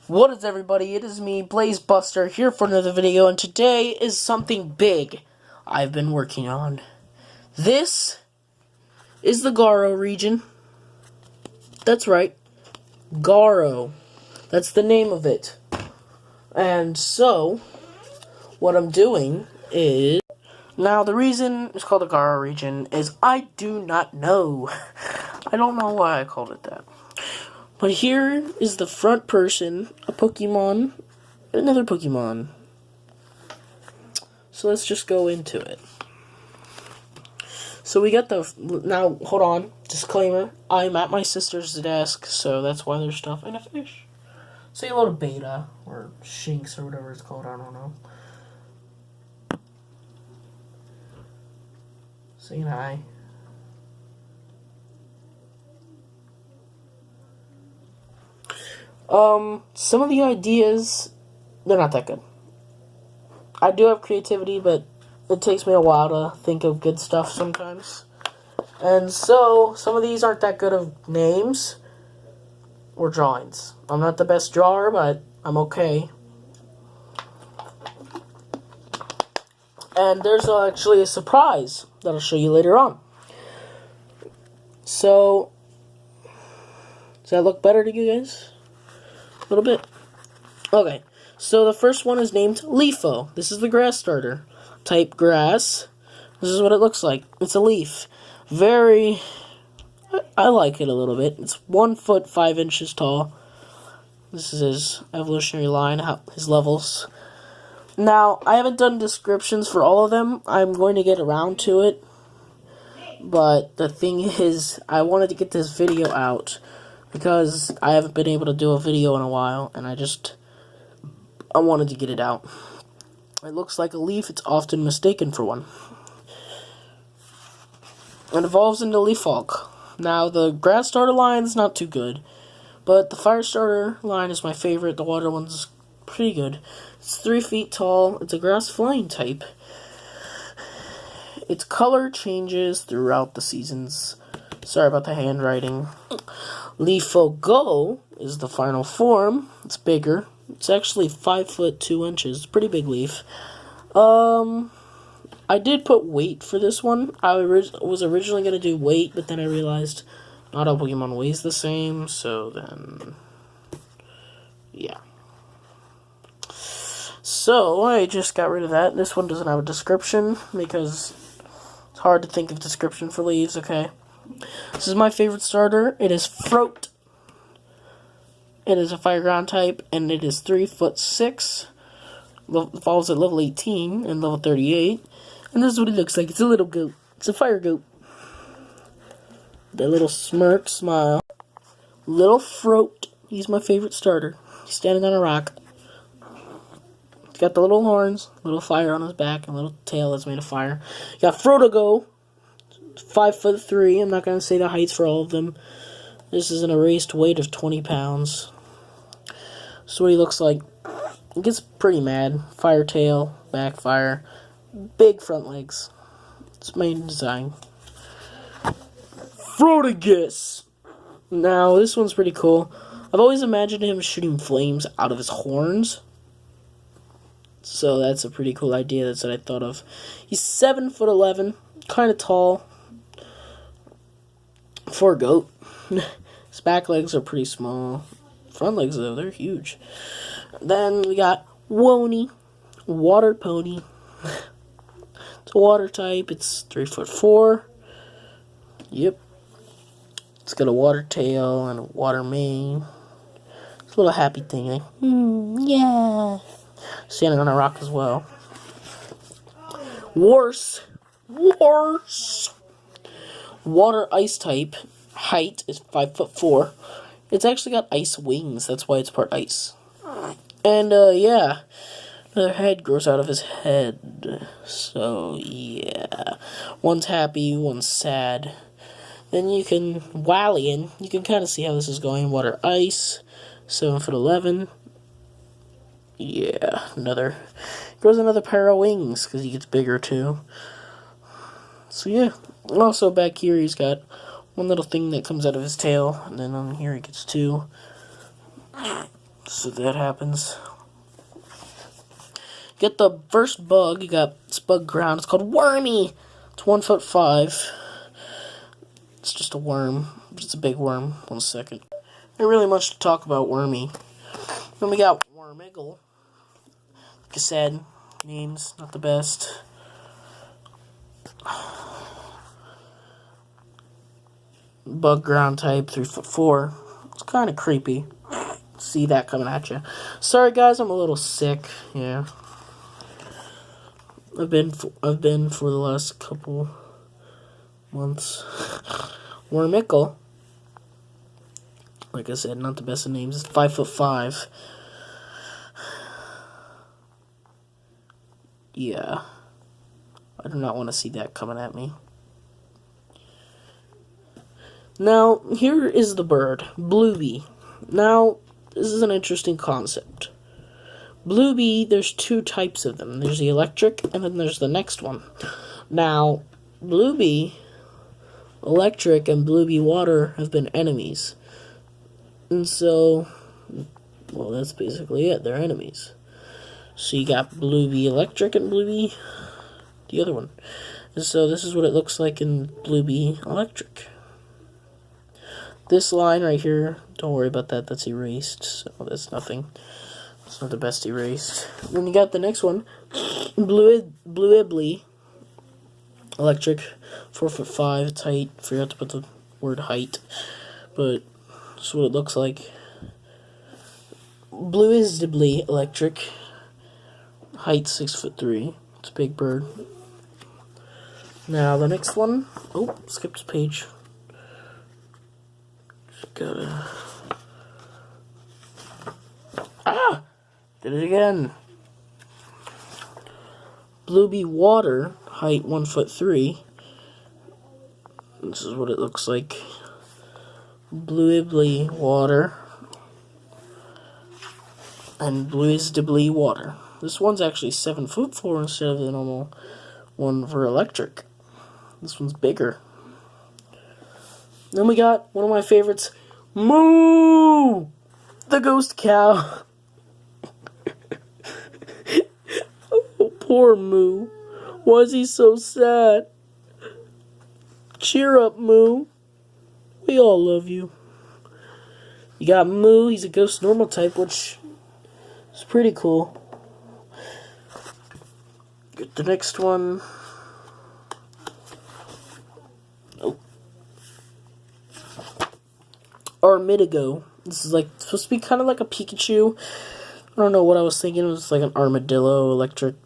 What is everybody? It is me, BlazeBuster, here for another video, and today is something big I've been working on. This is the Garo region. That's right, Garo. That's the name of it. And so, what I'm doing is... Now, the reason it's called the Garo region is I do not know. I don't know why I called it that. But here is the front person, a Pokemon, another Pokemon. So let's just go into it. So we got the... Now, hold on. Disclaimer. I'm at my sister's desk, so that's why there's stuff. And a fish. Say hello to Beta, or Shinx, or whatever it's called. I don't know. Saying hi. Some of the ideas, they're not that good. I do have creativity, but it takes me a while to think of good stuff sometimes. And so, some of these aren't that good of names or drawings. I'm not the best drawer, but I'm okay. And there's actually a surprise that I'll show you later on. So, does that look better to you guys? A little bit. Okay, so the first one is named Leafo. This is the grass starter. Type grass. This is what it looks like. It's a leaf. Very... I like it a little bit. It's 1 foot 5 inches tall. This is his evolutionary line, his levels. Now, I haven't done descriptions for all of them. I'm going to get around to it. But the thing is, I wanted to get this video out because I haven't been able to do a video in a while, and I wanted to get it out. It looks like a leaf. It's often mistaken for one. It evolves into Leafhawk. Now, the grass starter line is not too good, but the fire starter line is my favorite. The water one's pretty good. It's 3 feet tall. It's a grass flying type. Its color changes throughout the seasons. Sorry about the handwriting. Leafo Go is the final form. It's bigger. It's actually 5 foot 2 inches. Pretty big leaf. I did put weight for this one. I was originally going to do weight, but then I realized not all Pokemon weighs the same, so then... yeah. So, I just got rid of that. This one doesn't have a description, because it's hard to think of description for leaves, okay? This is my favorite starter. It is Throat. It is a fire ground type, and it is 3 foot 6. Falls at level 18 and level 38. And this is what it looks like. It's a little goat. It's a fire goat. That little smirk smile. Little Throat. He's my favorite starter. He's standing on a rock. He's got the little horns, little fire on his back, and a little tail that's made of fire. You got Frotago. 5 foot 3. I'm not going to say the heights for all of them. This is an erased weight of 20 pounds. So what he looks like. He gets pretty mad. Fire tail, backfire, big front legs. It's main design. Frotagus. Now, this one's pretty cool. I've always imagined him shooting flames out of his horns. So that's a pretty cool idea. That's what I thought of. He's 7 foot 11. Kind of tall. For a goat. His back legs are pretty small. Front legs, though, they're huge. Then we got Wony. Water pony. It's a water type. It's 3 foot 4. Yep. It's got a water tail and a water mane. It's a little happy thing, eh? Yeah. Standing on a rock as well. Warse. Water ice type. Height is 5 foot 4. It's actually got ice wings. That's why it's part ice. And, yeah. Another head grows out of his head. So, yeah. One's happy, one's sad. Then you can... Wallian. You can kind of see how this is going. Water ice. 7 foot 11. Yeah. Grows another pair of wings. Because he gets bigger, too. So, yeah. Also, back here, he's got one little thing that comes out of his tail. And then on here, he gets 2. So that happens. Get the first bug. You got this bug ground. It's called Wormy. It's 1'5". It's just a worm. It's a big worm. 1 second. Not really much to talk about Wormy. Then we got Wormigle. Like I said, names not the best. Bug ground type, 3'4". It's kind of creepy. See that coming at you. Sorry guys, I'm a little sick. Yeah, I've been for the last couple months. Wormicle, like I said, not the best of names. It's 5'5". Yeah, I do not want to see that coming at me. Now, here is the bird, Bluebee. Now, this is an interesting concept. Bluebee, there's 2 types of them. There's the electric, and then there's the next one. Now, Bluebee electric and Bluebee water have been enemies. And so, well, that's basically it. They're enemies. So you got Bluebee electric and Bluebee, the other one. And so this is what it looks like in Bluebee electric. This line right here, don't worry about that, that's erased, so that's nothing. It's not the best erased. Then you got the next one, Bluebee electric, 4'5". It's height. Forgot to put the word height, but that's what it looks like. Bluebee electric, height 6'3". It's a big bird. Now the next one, oh, skipped page. Gotta... Did it again. Bluebee water, height 1'3". This is what it looks like. Bluebee water and Bluebee water. This one's actually 7'4" instead of the normal one for electric. This one's bigger. Then we got one of my favorites, Moo! The ghost cow. Oh, poor Moo. Why is he so sad? Cheer up, Moo. We all love you. You got Moo. He's a ghost normal type, which is pretty cool. Get the next one. Armidigo. This is like supposed to be kind of like a Pikachu. I don't know what I was thinking. It was like an armadillo,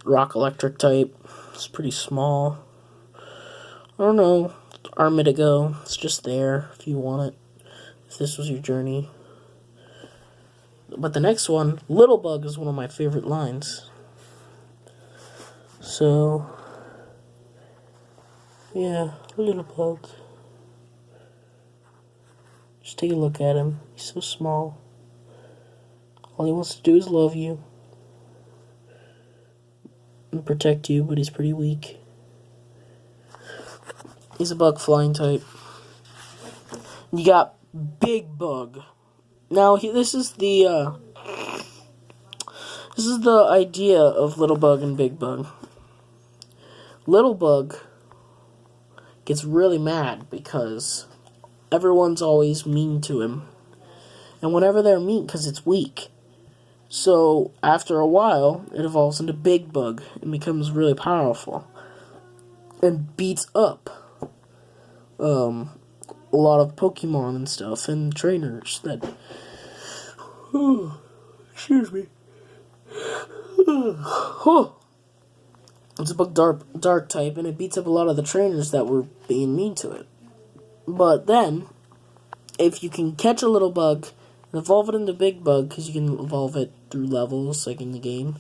rock electric type. It's pretty small. I don't know. Armidigo. It's just there if you want it. If this was your journey. But the next one, Little Bug, is one of my favorite lines. So, yeah, Little Bug. Just take a look at him. He's so small. All he wants to do is love you and protect you, but he's pretty weak. He's a bug flying type. You got Big Bug. Now this is the idea of Little Bug and Big Bug. Little Bug gets really mad because everyone's always mean to him. And whenever they're mean, because it's weak. So, after a while, it evolves into Big Bug and becomes really powerful. And beats up a lot of Pokemon and stuff, and trainers that... excuse me. It's a bug dark type, and it beats up a lot of the trainers that were being mean to it. But then, if you can catch a Little Bug and evolve it into Big Bug, because you can evolve it through levels, like in the game.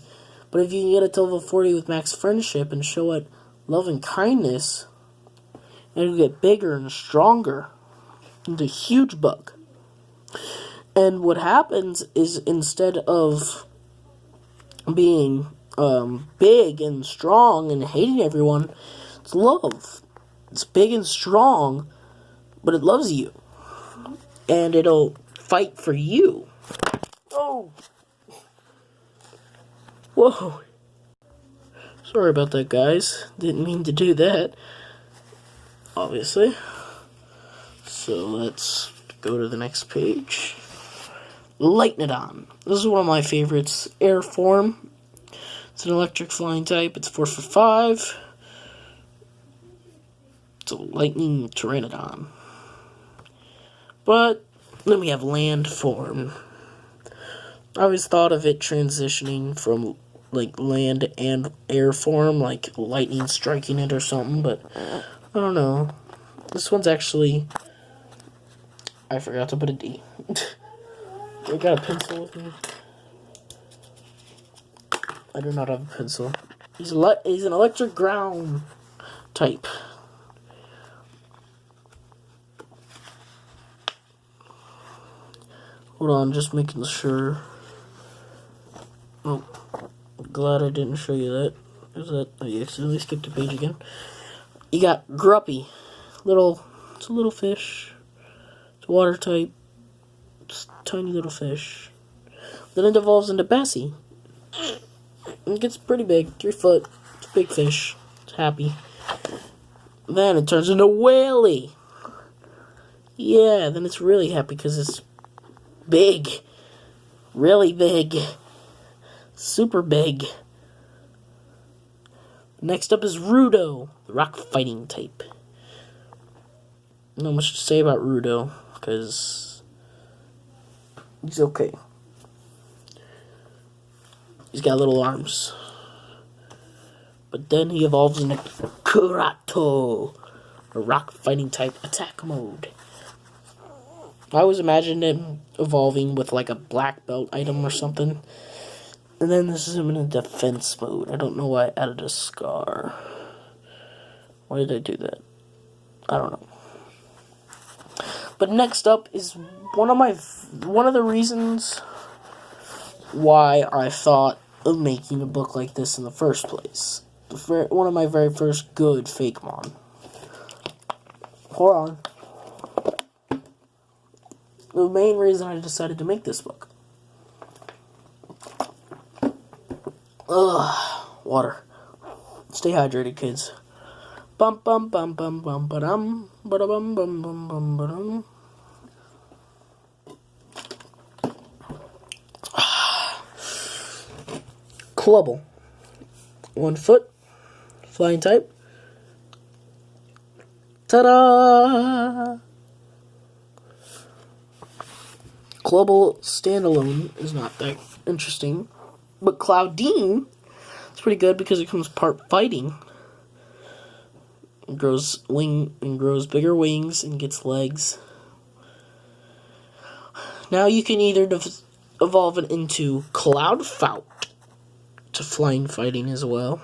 But if you can get it to level 40 with max friendship and show it love and kindness, it'll get bigger and stronger into huge bug. And what happens is, instead of being big and strong and hating everyone, it's love. It's big and strong, but it loves you. And it'll fight for you. Oh, Whoa! Whoa! Sorry about that, guys. Didn't mean to do that. Obviously. So let's go to the next page. Lightnodon. This is one of my favorites. Air form. It's an electric flying type. It's 4 for 5. It's a lightning pteranodon. But then we have land form. I always thought of it transitioning from like land and air form, like lightning striking it or something, but I don't know. This one's actually, I forgot to put a D. I got a pencil with me. I do not have a pencil. He's an electric ground type. Hold on, just making sure. Oh, glad I didn't show you that. I accidentally skipped a page again. You got Gruppy. It's a little fish. It's a water type. It's a tiny little fish. Then it evolves into Bessie. It gets pretty big, 3 foot. It's a big fish. It's happy. Then it turns into Whaley. Yeah, then it's really happy because it's big. Really big. Super big. Next up is Rudo, the rock fighting type. Not much to say about Rudo, because he's okay. He's got little arms. But then he evolves into Kurato, a rock fighting type attack mode. I always imagined him evolving with like a black belt item or something. And then this is him in a defense mode. I don't know why I added a scar. Why did I do that? I don't know. But next up is one of the reasons why I thought of making a book like this in the first place. One of my very first good Fakemon. Hold on. The main reason I decided to make this book. Water. Stay hydrated, kids. Bum bum bum bum bum ba-dum, ba-da-bum bum bum bum ba-dum. Clubble. 1 foot. Flying type. Ta-da! Clubble standalone is not that interesting. But Cloudine is pretty good because it comes part fighting. It grows bigger wings and gets legs. Now you can either evolve it into Cloudfout to flying fighting as well.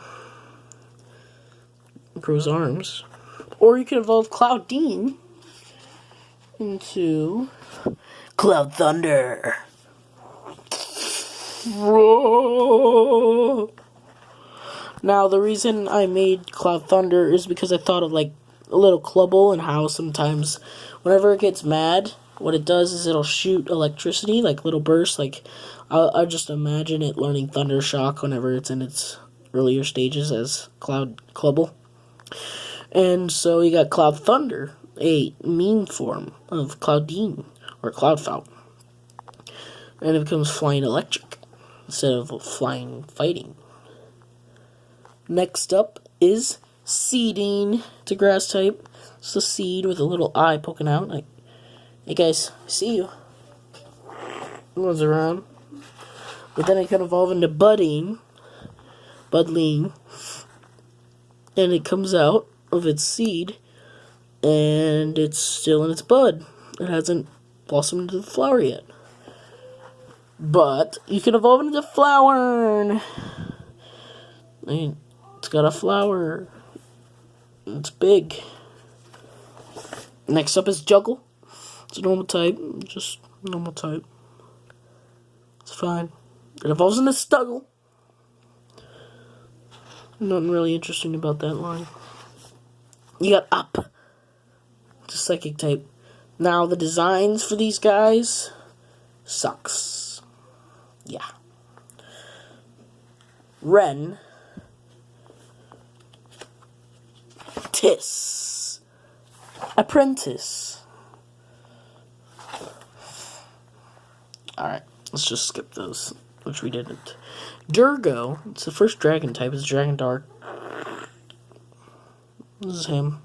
It grows arms. Or you can evolve Cloudine into Cloud Thunder. Whoa. Now, the reason I made Cloud Thunder is because I thought of, like, a little Clubble and how sometimes whenever it gets mad, what it does is it'll shoot electricity, like little bursts. Like, I just imagine it learning Thunder Shock whenever it's in its earlier stages as Clubble. And so you got Cloud Thunder, a mean form of Cloudine, or Cloudfout. And it becomes flying electric instead of flying fighting. Next up is Seeding. It's a grass type. It's a seed with a little eye poking out. Like, hey guys, I see you. No one's around. But then it can evolve into Budling. And it comes out of its seed. And it's still in its bud. It hasn't blossomed into the flower yet. But you can evolve into Flower. It's got a flower. It's big. Next up is Juggle. It's a normal type. Just normal type. It's fine. It evolves into Stuggle. Nothing really interesting about that line. You got Up. It's a psychic type. Now, the designs for these guys sucks. Yeah. Ren. Tis. Apprentice. Alright, let's just skip those, which we didn't. Durgo. It's the first dragon type. It's Dragon Dark. This is him.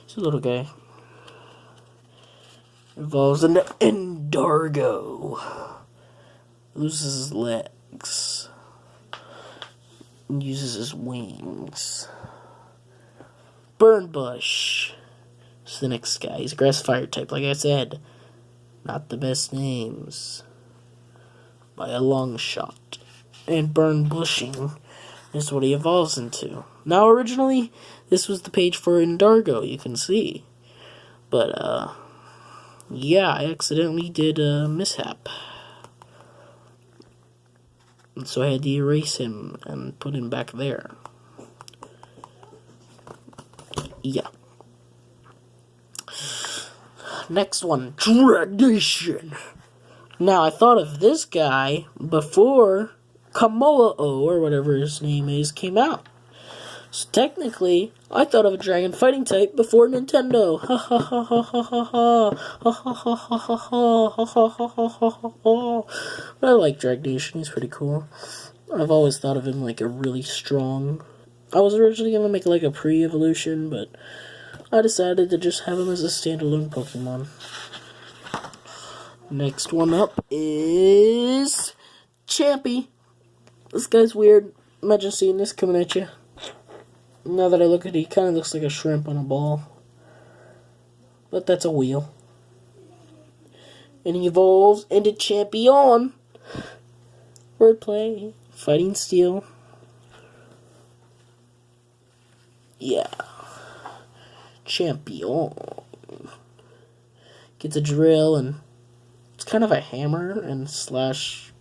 He's a little guy. Evolves into Endargo. Loses his legs. And uses his wings. Burnbush. It's the next guy. He's a grass fire type, like I said. Not the best names. By a long shot. And Burnbushing is what he evolves into. Now, originally, this was the page for Endargo, you can see. But, yeah, I accidentally did a mishap. And so I had to erase him and put him back there. Yeah. Next one, Tradition. Now, I thought of this guy before Kamolo, or whatever his name is, came out. So technically, I thought of a dragon fighting type before Nintendo. Ha ha ha ha ha ha ha. Ha ha ha ha ha ha ha ha ha ha. But I like Dragnation, he's pretty cool. I've always thought of him like a really strong... I was originally going to make like a pre-evolution, but I decided to just have him as a standalone Pokemon. Next one up is... Champy. This guy's weird. Imagine seeing this coming at you. Now that I look at it, he kind of looks like a shrimp on a ball. But that's a wheel. And he evolves into Champion. Wordplay. Fighting Steel. Yeah. Champion. Gets a drill and it's kind of a hammer and slash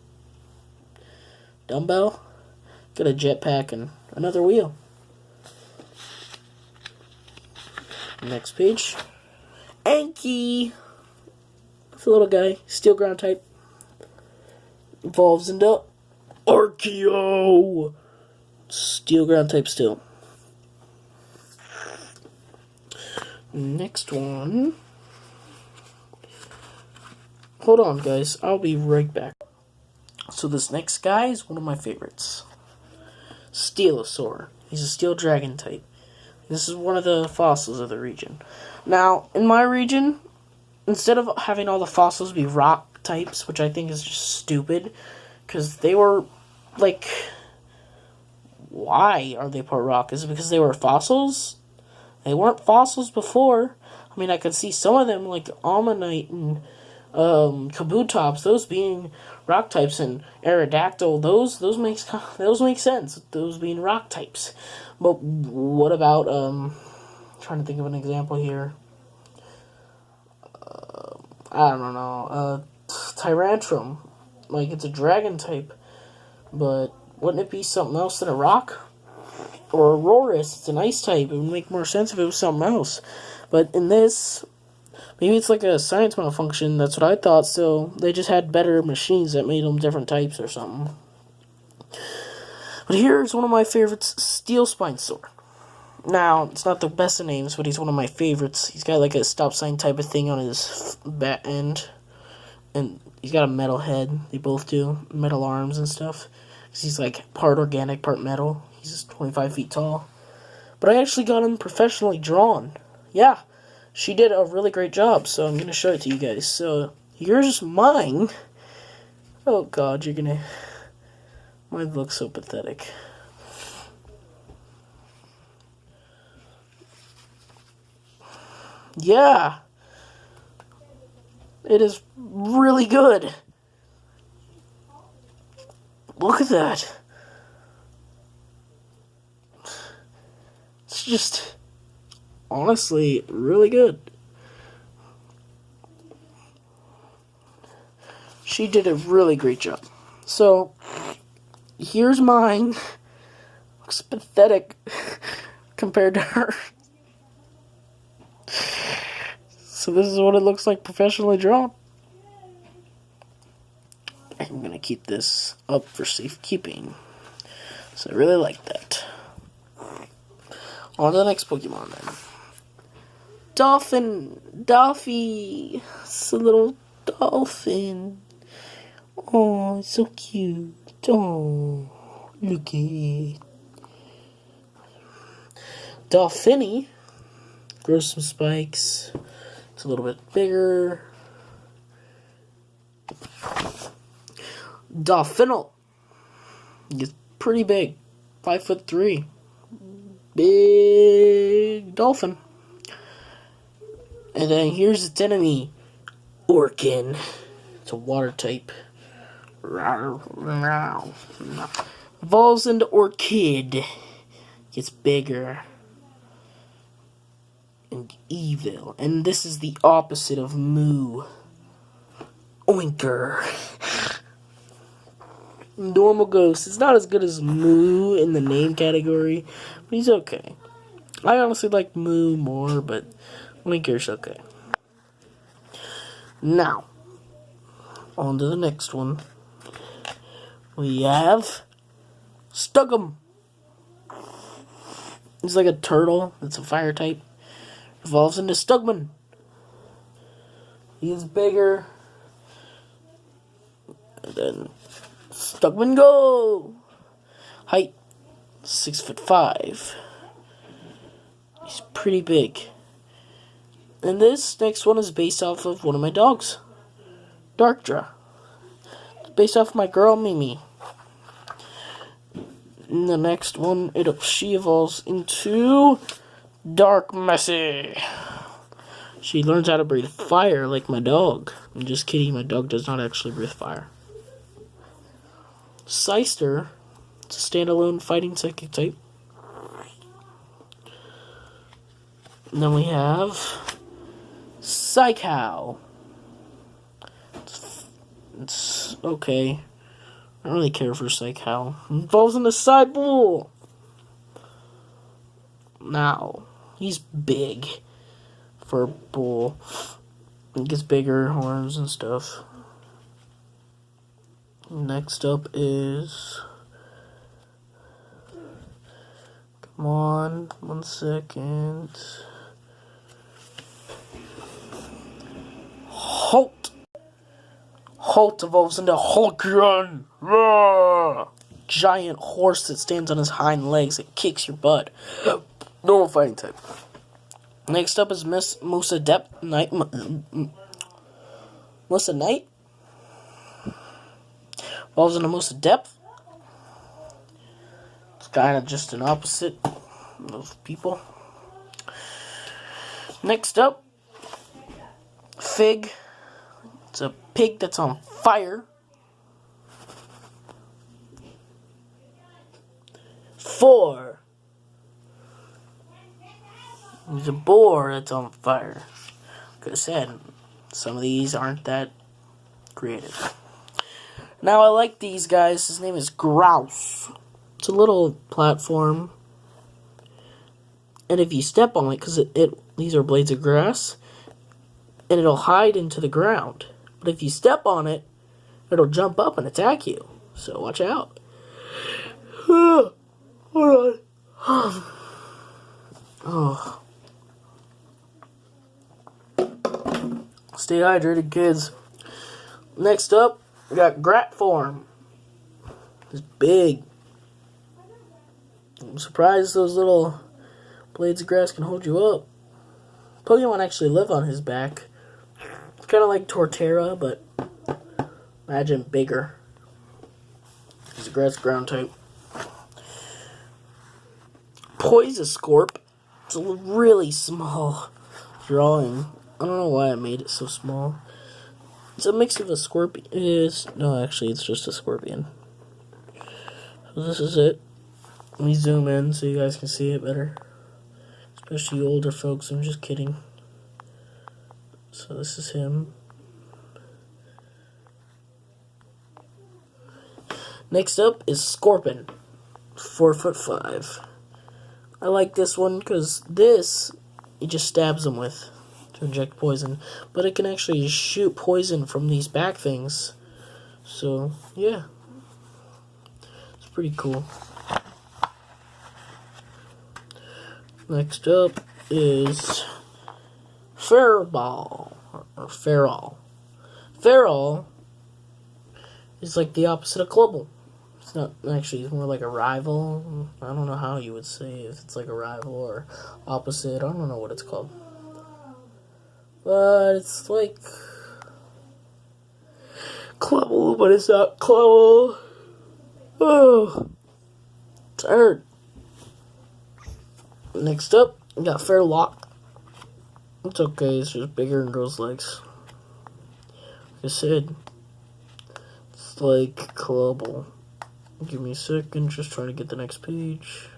dumbbell. Got a jetpack and another wheel. Next page. Anki. It's a little guy. Steel ground type. Evolves into Archeo. Steel ground type still. Next one. Hold on, guys. I'll be right back. So this next guy is one of my favorites. Steeliosaur. He's a steel dragon type. This is one of the fossils of the region. Now, in my region, instead of having all the fossils be rock types, which I think is just stupid, because they were, like, why are they part rock? Is it because they were fossils? They weren't fossils before. I mean, I could see some of them, like Ammonite and Kabutops, those being rock types, and Aerodactyl, those make sense, those being rock types. But what about, trying to think of an example here. I don't know, Tyrantrum. Like, it's a dragon type, but wouldn't it be something else than a rock? Or Aurorus, it's an ice type. It would make more sense if it was something else. But in this, maybe it's like a science malfunction, that's what I thought, so they just had better machines that made them different types or something. But here's one of my favorites, Steel Spinesaur. Now, it's not the best of names, but he's one of my favorites. He's got like a stop sign type of thing on his bat end. And he's got a metal head, they both do. Metal arms and stuff. Because he's like part organic, part metal. He's 25 feet tall. But I actually got him professionally drawn. Yeah, she did a really great job, so I'm going to show it to you guys. So, here's mine. Oh god, you're going to... Mine looks so pathetic. Yeah. It is really good. Look at that. It's just, honestly, really good. She did a really great job. So, here's mine. Looks pathetic compared to her. So this is what it looks like professionally drawn. I'm going to keep this up for safekeeping. So I really like that. On to the next Pokemon then. Dolphy. It's a little dolphin. Oh, it's so cute. Oh, look at it. Dolphiny grows some spikes. It's a little bit bigger. Dolphinal gets pretty big, 5'3". Big dolphin. And then here's its enemy, Orkin. It's a water type. Evolves into Orchid. Gets bigger and evil. And this is the opposite of Moo. Oinker. Normal Ghost. It's not as good as Moo in the name category, but he's okay. I honestly like Moo more, but Oinker's okay. Now, on to the next one. We have Stugum. He's like a turtle. It's a fire type. Evolves into Stugman. He's bigger. And then Stugman Go! Height 6'5". He's pretty big. And this next one is based off of one of my dogs, Darkdra. It's based off of my girl Mimi. And the next one, she evolves into Dark Messy. She learns how to breathe fire like my dog. I'm just kidding, my dog does not actually breathe fire. Scyster, it's a standalone fighting psychic type. And then we have Psychow. It's okay. I don't really care for Psychow. Evolves into Cybull. Now, he's big for a bull. He gets bigger horns and stuff. Next up is... Come on, 1 second. Holt. Holt evolves into Hulkion. Giant horse that stands on his hind legs and kicks your butt. Normal fighting type. Next up is Musa Knight. Musa Knight evolves into Musa Depth. It's kind of just an opposite of people. Next up, Fig. It's a pig that's on fire. 4. There's a boar that's on fire. Like I said, some of these aren't that creative. Now I like these guys. His name is Grouse. It's a little platform. And if you step on it, because these are blades of grass, and it'll hide into the ground. But if you step on it, it'll jump up and attack you. So watch out. Hold on. Oh. Stay hydrated, kids. Next up, we got Gratform. It's big. I'm surprised those little blades of grass can hold you up. Pokemon actually live on his back. It's kind of like Torterra, but imagine bigger. He's a grass ground type. Poisoscorp. It's a really small drawing. I don't know why I made it so small. It's a mix of a scorpion. No, actually, it's just a scorpion. So this is it. Let me zoom in so you guys can see it better. Especially you older folks, I'm just kidding. So this is him. Next up is Scorpion. 4'5". I like this one because this, it just stabs them with to inject poison. But it can actually shoot poison from these back things. So, yeah. It's pretty cool. Next up is Feral, or Feral. Feral is like the opposite of Clubble. It's not actually, it's more like a rival. I don't know how you would say if it's like a rival or opposite. I don't know what it's called. But it's like Clubble, but it's not Clubble. Oh, tired. Next up, we got Fairlock. It's okay, it's just bigger and grows legs. Like I said, it's like Clubble. Give me a second, just trying to get the next page.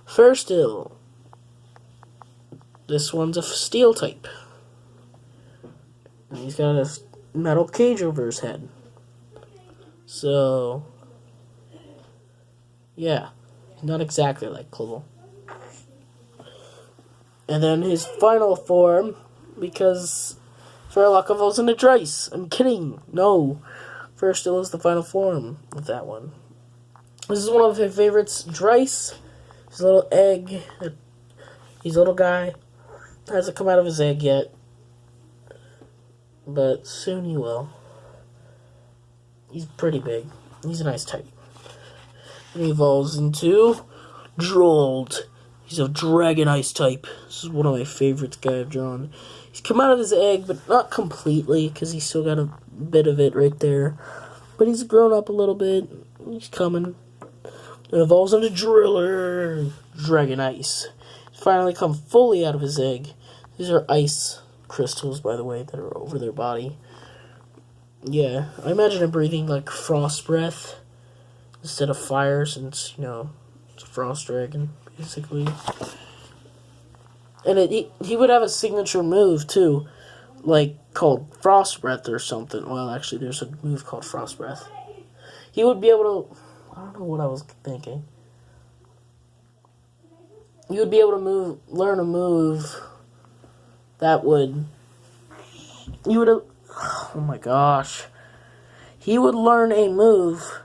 Fairstill. This one's a steel type. And he's got a metal cage over his head. So, yeah, not exactly like Clubble. And then his final form, because Fairlock evolves into Drice. I'm kidding. No. Fairstill is the final form of that one. This is one of my favorites. Drice. His little egg. His little guy. Hasn't come out of his egg yet. But soon he will. He's pretty big. He's a nice type. And he evolves into Drold. He's a Dragon Ice type. This is one of my favorites guy I've drawn. He's come out of his egg, but not completely, because he's still got a bit of it right there. But he's grown up a little bit. He's coming. It evolves into Driller. Dragon Ice. He's finally come fully out of his egg. These are ice crystals, by the way, that are over their body. Yeah, I imagine him breathing like frost breath instead of fire, since, you know, it's a frost dragon, basically. And he would have a signature move, too, like, called Frost Breath or something. Well, actually, there's a move called Frost Breath. He would be able to... I don't know what I was thinking. He would be able to learn a move that would... He would... Oh my gosh. He would learn a move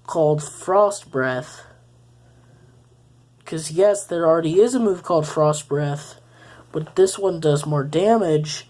called Frost Breath. Because, yes, there already is a move called Frost Breath, but this one does more damage,